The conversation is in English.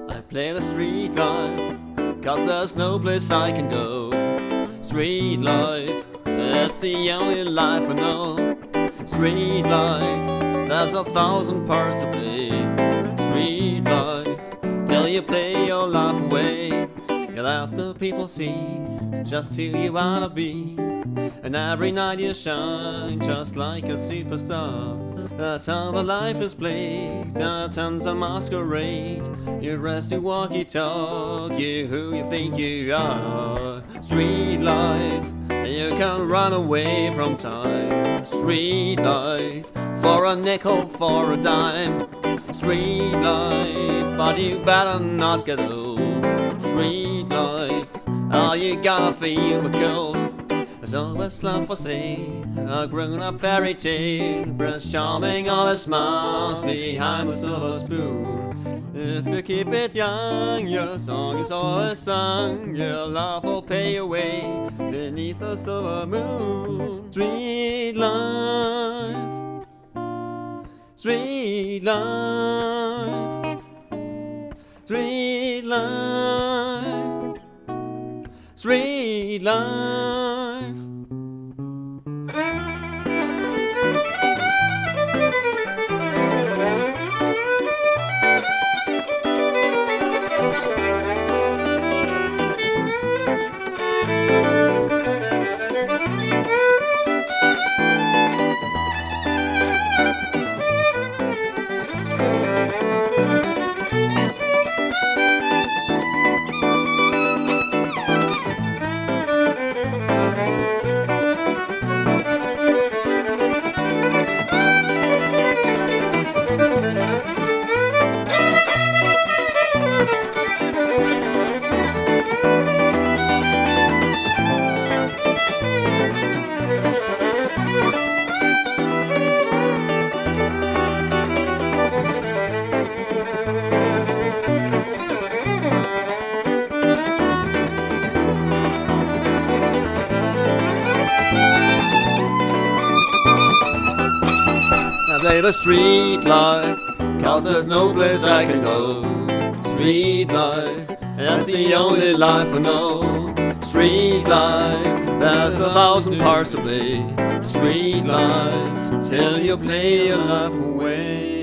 I play the street life, 'cause there's no place I can go. Street life, that's the only life I know. Street life, there's 1,000 parts to play. Street life, till you play your life away. You let the people see just who you wanna be, and every night you shine just like a superstar. That's how the life is played, the tons of masquerade. You rest, you walk, you talk, you who you think you are. Street life, you can't run away from time. Street life, for a nickel, for a dime. Street life, but you better not get old. Street life, oh, you gotta feel the cold. There's always love for say, a grown-up fairy tale. Prince Charming always smiles behind the silver spoon. If you keep it young, your song is always sung. Your love will pay your way beneath the silver moon. Street life, street life, street life, street life. I play the street life, 'cause there's no place I can go. Street life, that's the only life I know. Street life, there's 1,000 parts to play. Street life, till you play your life away.